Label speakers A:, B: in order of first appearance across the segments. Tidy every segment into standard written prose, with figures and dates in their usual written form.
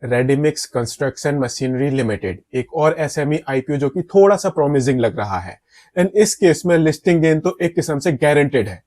A: Ready mix construction machinery limited एक और SME IPO जो कि थोड़ा सा प्रॉमिसिंग लग रहा है। एंड इस केस में लिस्टिंग गेन तो एक किस्म से गारंटेड है।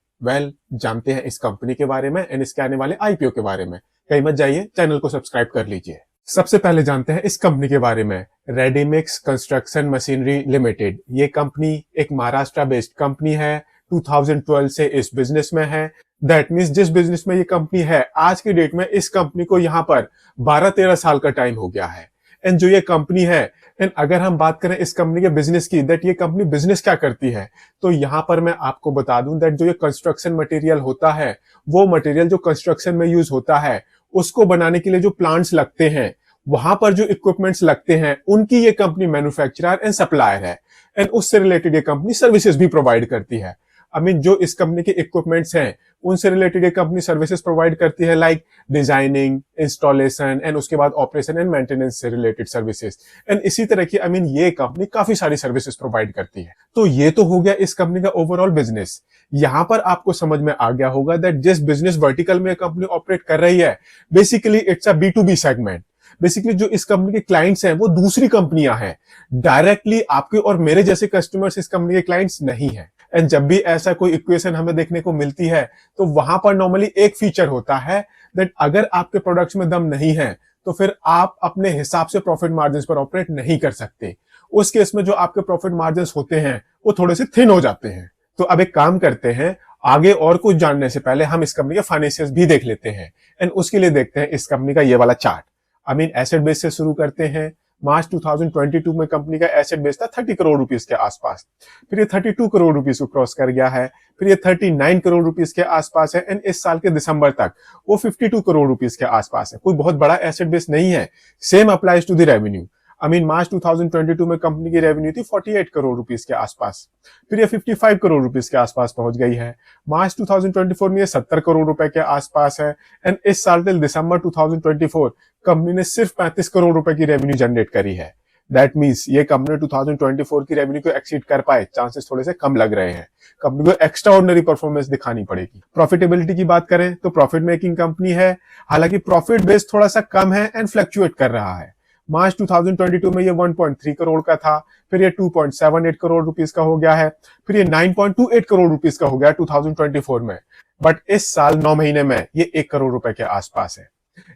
A: जानते हैं इस कंपनी के बारे में एंड इसके आने वाले आईपीओ के बारे में। कहीं मत जाइए, चैनल को सब्सक्राइब कर लीजिए। सबसे पहले जानते हैं इस कंपनी के बारे में। रेडीमिक्स कंस्ट्रक्शन मशीनरी लिमिटेड ये कंपनी एक महाराष्ट्र बेस्ड कंपनी है। 2012 से इस बिजनेस में है। दैट मीन्स जिस बिजनेस में ये कंपनी है आज की डेट में इस कंपनी को यहाँ पर 12-13 साल का टाइम हो गया है। एंड जो ये कंपनी है, एंड अगर हम बात करें इस कंपनी के बिजनेस की, दैट ये कंपनी बिजनेस क्या करती है, तो यहाँ पर मैं आपको बता दूं दैट जो ये कंस्ट्रक्शन मटेरियल होता है, वो मटेरियल जो कंस्ट्रक्शन में यूज होता है उसको बनाने के लिए जो प्लांट्स लगते हैं, वहां पर जो इक्विपमेंट्स लगते हैं, उनकी ये कंपनी मैन्युफैक्चरर एंड सप्लायर है। एंड उससे रिलेटेड ये कंपनी सर्विसेज भी प्रोवाइड करती है। जो इस कंपनी के इक्विपमेंट्स हैं उनसे रिलेटेड ये कंपनी सर्विसेज प्रोवाइड करती है, लाइक डिजाइनिंग, इंस्टॉलेशन एंड उसके बाद ऑपरेशन एंड मेंटेनेंस से रिलेटेड सर्विसेज। एंड इसी तरह की ये कंपनी काफी सारी सर्विसेज प्रोवाइड करती है। तो ये तो हो गया इस कंपनी का ओवरऑल बिजनेस। यहां पर आपको समझ में आ गया होगा दैट जिस बिजनेस वर्टिकल में कंपनी ऑपरेट कर रही है, basically it's a B2B segment. Basically जो इस कंपनी के क्लाइंट्स हैं वो दूसरी कंपनियां हैं। डायरेक्टली आपके और मेरे जैसे कस्टमर्स इस कंपनी के क्लाइंट्स नहीं है। एंड जब भी ऐसा कोई इक्वेशन हमें देखने को मिलती है तो वहां पर नॉर्मली एक फीचर होता है दैट अगर आपके प्रोडक्ट्स में दम नहीं है तो फिर आप अपने हिसाब से प्रॉफिट मार्जिन पर ऑपरेट नहीं कर सकते। उस केस में जो आपके प्रॉफिट मार्जिन होते हैं वो थोड़े से थिन हो जाते हैं। तो अब एक काम करते हैं, आगे और कुछ जानने से पहले हम इस कंपनी के फाइनेंशियल्स भी देख लेते हैं। एंड उसके लिए देखते हैं इस कंपनी का ये वाला चार्ट। एसेट बेस से शुरू करते हैं। मार्च 2022 में कंपनी का एसेट बेस था 30 करोड़ रुपीस के आसपास। फिर ये 32 करोड़ रुपीस को क्रॉस कर गया है। फिर ये 39 करोड़ रुपीस के आसपास है। एंड इस साल के दिसंबर तक वो 52 करोड़ रुपीस के आसपास है। कोई बहुत बड़ा एसेट बेस नहीं है। Same applies to the revenue. March 2022 में कंपनी की रेवेन्यू थी 48 करोड़ रुपीस के आसपास। फिर ये 55 करोड़ रुपीस के आसपास पहुंच गई है। मार्च 2024 में ये 70 करोड़ रुपए के आसपास है। एंड इस साल टिल दिसंबर 2024 कंपनी ने सिर्फ 35 करोड़ रुपए की रेवेन्यू जनरेट करी है। दैट मीन्स ये कंपनी 2024 की रेवेन्यू को एक्सीड कर पाए चांसेस थोड़े से कम लग रहे हैं। कंपनी को एक्स्ट्रा ऑर्डिनरी परफॉर्मेंस दिखानी पड़ेगी। प्रॉफिटेबिलिटी की बात करें तो प्रॉफिट मेकिंग कंपनी है। हालांकि प्रॉफिट बेस थोड़ा सा कम है एंड फ्लक्चुएट कर रहा है। मार्च 2022 में ये 1.3 करोड़ का था। फिर ये 2.78 करोड़ रुपीस का हो गया है। फिर ये 9.28 करोड़ रुपीस का हो गया 2024 में। बट इस साल 9 महीने में ये 1 करोड़ रुपए के आसपास है।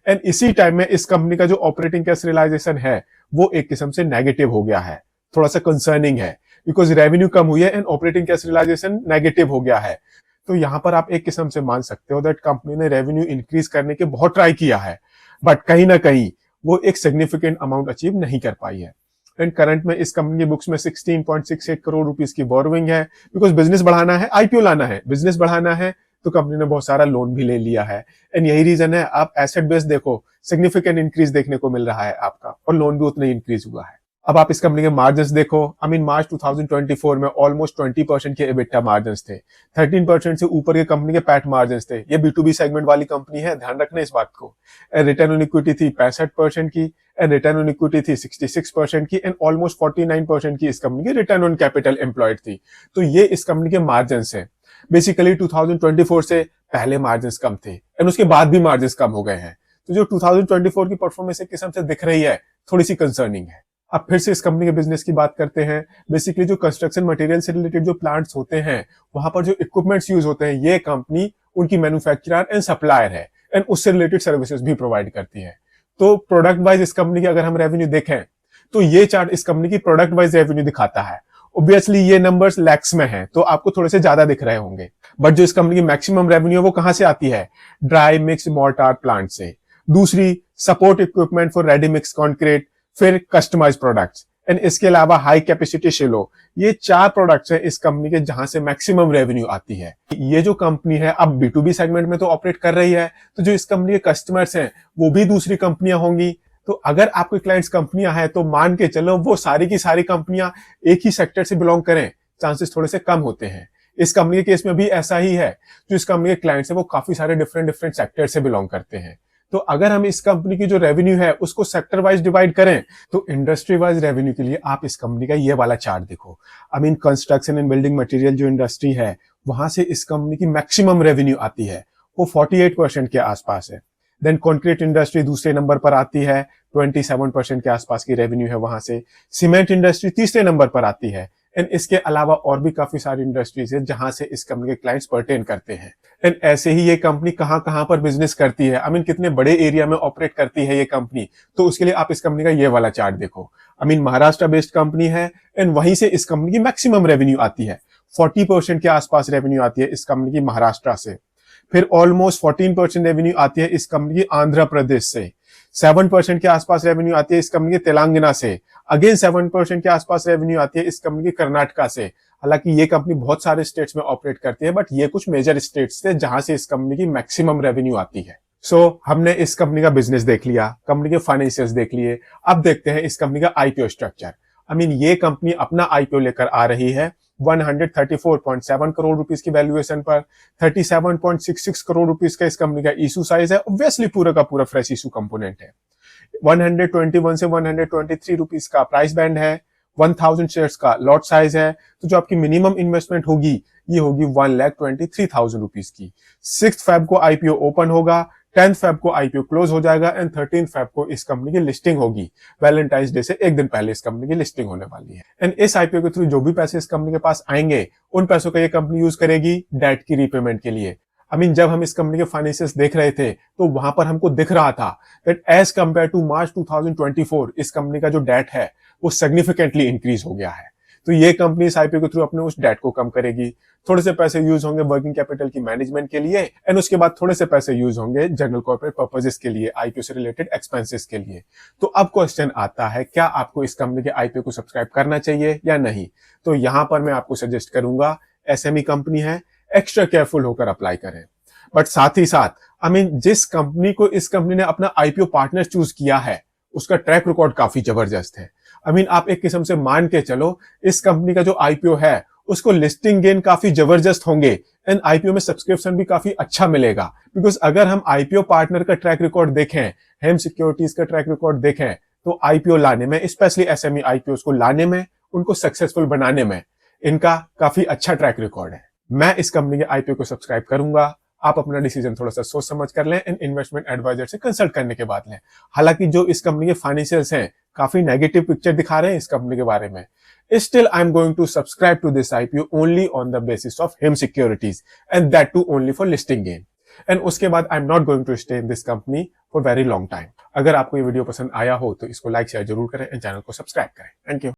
A: एंड इसी टाइम में इस कंपनी का जो ऑपरेटिंग कैश रियलाइजेशन है वो एक किस्म से नेगेटिव हो गया है। थोड़ा सा कंसर्निंग है बिकॉज रेवेन्यू कम हुई है and operating cash realisation negative हो गया है। तो यहां पर आप एक किस्म से मान सकते हो दैट कंपनी ने रेवेन्यू इंक्रीज करने के बहुत ट्राई किया है, बट कहीं ना कहीं वो एक सिग्निफिकेंट अमाउंट अचीव नहीं कर पाई है। एंड करंट में इस कंपनी की बुक्स में 16.68 करोड़ रुपीस की बोरोइंग है। बिकॉज बिजनेस बढ़ाना है, आईपीओ लाना है, बिजनेस बढ़ाना है, तो कंपनी ने बहुत सारा लोन भी ले लिया है। एंड यही रीजन है, आप एसेट बेस देखो, सिग्निफिकेंट इंक्रीज देखने को मिल रहा है आपका, और लोन भी उतना ही इंक्रीज हुआ है। अब आप इस कंपनी के मार्जिन देखो। मार्च 2024 में ऑलमोस्ट 20% के एबिटा मार्जिन थे। 13% से ऊपर के कंपनी के पैट मार्जिन थे। ये B2B सेगमेंट वाली कंपनी है, ध्यान रखना इस बात को। रिटर्न ऑन इक्विटी थी 65% की, एंड रिटर्न ऑन इक्विटी थी 66% की, एंड ऑलमोस्ट 49% की इस कंपनी की रिटर्न ऑन कैपिटल एम्प्लॉयड थी। तो ये इस कंपनी के मार्जिन है। बेसिकली 2024 से पहले मार्जिन कम थे एंड उसके बाद भी मार्जिन कम हो गए हैं। तो जो 2024 की परफॉर्मेंस एक किस्म से दिख रही है, थोड़ी सी कंसर्निंग है। अब फिर से इस कंपनी के बिजनेस की बात करते हैं। बेसिकली जो कंस्ट्रक्शन मटेरियल से रिलेटेड जो प्लांट्स होते हैं, वहां पर जो इक्विपमेंट्स यूज होते हैं, ये कंपनी उनकी मैन्युफैक्चरर एंड सप्लायर है एंड उससे रिलेटेड सर्विसेज भी प्रोवाइड करती है। तो प्रोडक्ट वाइज इस कंपनी की अगर हम रेवेन्यू देखें तो ये चार्ट इस कंपनी की प्रोडक्ट वाइज रेवेन्यू दिखाता है। ऑब्वियसली ये नंबर्स लैक्स में हैं, तो आपको थोड़े से ज्यादा दिख रहे होंगे। बट जो इस कंपनी की मैक्सिमम रेवेन्यू है वो कहां से आती है? ड्राई मिक्स मोर्टार प्लांट से। दूसरी support equipment for ready mix concrete, फिर कस्टमाइज प्रोडक्ट्स, एंड इसके अलावा हाई कैपेसिटी शिलो। ये 4 प्रोडक्ट्स हैं इस कंपनी के जहां से मैक्सिमम रेवेन्यू आती है। ये जो कंपनी है अब B2B सेगमेंट में तो ऑपरेट कर रही है, तो जो इस कंपनी के कस्टमर्स हैं वो भी दूसरी कंपनियां होंगी। तो अगर आपके क्लाइंट्स कंपनियां हैं तो मान के चलो वो सारी की सारी कंपनियां एक ही सेक्टर से बिलोंग करें, चांसेस थोड़े से कम होते हैं। इस कंपनी के केस में भी ऐसा ही है। जो इस कंपनी के क्लाइंट्स हैं वो काफी सारे डिफरेंट सेक्टर से बिलोंग करते हैं। तो अगर हम इस कंपनी की जो रेवेन्यू है उसको सेक्टर वाइज डिवाइड करें तो इंडस्ट्री वाइज रेवेन्यू के लिए आप इस कंपनी का ये वाला चार्ट देखो। कंस्ट्रक्शन एंड बिल्डिंग मटेरियल जो इंडस्ट्री है वहां से इस कंपनी की मैक्सिमम रेवेन्यू आती है, वो 48% के आसपास है। देन कंक्रीट इंडस्ट्री दूसरे नंबर पर आती है, 27% के आसपास की रेवेन्यू है वहां से। सीमेंट इंडस्ट्री तीसरे नंबर पर आती है। एंड इसके अलावा और भी काफी सारी इंडस्ट्रीज है जहां से इस कंपनी के क्लाइंट्स पर्टेन करते हैं। एंड ऐसे ही ये कंपनी कहां कहां पर बिजनेस करती है, आई मीन कितने बड़े एरिया में ऑपरेट करती है ये कंपनी, तो उसके लिए आप इस कंपनी का ये वाला चार्ट देखो। I mean Maharashtra based company है एंड वहीं से इस कंपनी की मैक्सिमम रेवेन्यू आती है। 40% के आसपास रेवेन्यू आती है इस कंपनी की महाराष्ट्र से। फिर ऑलमोस्ट 14% रेवेन्यू आती है इस कंपनी की आंध्र प्रदेश से। 7% के आसपास रेवेन्यू आती है इस कंपनी की तेलंगाना से। अगेन 7% के आसपास रेवेन्यू आती है इस कंपनी की कर्नाटका से। हालांकि ये कंपनी बहुत सारे स्टेट्स में ऑपरेट करती है, बट ये कुछ मेजर स्टेट्स थे जहां से इस कंपनी की मैक्सिमम रेवेन्यू आती है। हमने इस कंपनी का बिजनेस देख लिया, कंपनी के फाइनेंशियल्स देख लिए। अब देखते हैं इस कंपनी का आईपीओ स्ट्रक्चर। आई मीन ये कंपनी अपना आईपीओ लेकर आ रही है 134.7 करोड़ रुपीस की वैल्यूएशन पर। 37.66 करोड़ रुपीस का इस कंपनी का इशू साइज है। ऑब्वियसली पूरा का पूरा फ्रेश इशू कंपोनेंट है। 121 से 123 रुपीस का प्राइस बैंड है। 1000 शेयर्स का लॉट साइज है। तो जो आपकी मिनिमम इन्वेस्टमेंट होगी ये होगी 1,23,000 रुपीस की। 6 फेब को आईपीओ ओपन होगा, 10 फेब को आईपीओ क्लोज हो जाएगा एंड 13 फेब को इस कंपनी की लिस्टिंग होगी। वैलेंटाइंस डे से एक दिन पहले इस कंपनी की लिस्टिंग होने वाली है। एंड इस आईपीओ के थ्रू जो भी पैसे इस कंपनी के पास आएंगे उन पैसों का ये कंपनी यूज करेगी डेट की रीपेमेंट के लिए। आई मीन जब हम इस कंपनी के फाइनेंशियल्स देख रहे थे तो वहां पर हमको दिख रहा था दैट एज कंपेयर टू मार्च 2024 इस कंपनी का जो डेट है वो सिग्निफिकेंटली इंक्रीज हो गया है। तो ये कंपनी इस आईपीओ के थ्रू अपने उस डेट को कम करेगी। थोड़े से पैसे यूज होंगे वर्किंग कैपिटल की मैनेजमेंट के लिए एंड उसके बाद थोड़े से पैसे यूज होंगे जनरल कॉर्पोरेट पर्पसेस के लिए, आईपीओ से रिलेटेड एक्सपेंसेस के लिए। तो अब क्वेश्चन आता है, क्या आपको इस कंपनी के आईपीओ को सब्सक्राइब करना चाहिए या नहीं? तो यहां पर मैं आपको सजेस्ट करूंगा, एसएमई कंपनी है, एक्स्ट्रा केयरफुल होकर अप्लाई करें। बट साथ ही साथ आई मीन जिस कंपनी को इस कंपनी ने अपना आईपीओ पार्टनर चूज किया है उसका ट्रैक रिकॉर्ड काफी जबरदस्त है। आई मीन आप एक किस्म से मान के चलो इस कंपनी का जो आईपीओ है उसको लिस्टिंग गेन काफी जबरदस्त होंगे एंड आईपीओ में सब्सक्रिप्शन भी काफी अच्छा मिलेगा। बिकॉज अगर हम आईपीओ पार्टनर का ट्रैक रिकॉर्ड देखें, हेम सिक्योरिटीज का ट्रैक रिकॉर्ड देखें, तो आईपीओ लाने में, स्पेशली एसएमई आईपीओ को लाने में, उनको सक्सेसफुल बनाने में इनका काफी अच्छा ट्रैक रिकॉर्ड है। मैं इस कंपनी के आईपीओ को सब्सक्राइब करूंगा। आप अपना डिसीजन थोड़ा सा सोच समझ कर लें एंड इन्वेस्टमेंट एडवाइजर से कंसल्ट करने के बाद लें। हालांकि जो इस कंपनी के फाइनेंशियल्स हैं काफी नेगेटिव पिक्चर दिखा रहे हैं इस कंपनी के बारे में। Still, I'm going to subscribe to this IPO only on the basis of HIM Securities and that too only for listing gain. And उसके बाद I'm not going to stay in this company for very long time. अगर आपको ये video पसंद आया हो तो इसको लाइक शेयर जरूर करें एंड चैनल को सब्सक्राइब करें। Thank you.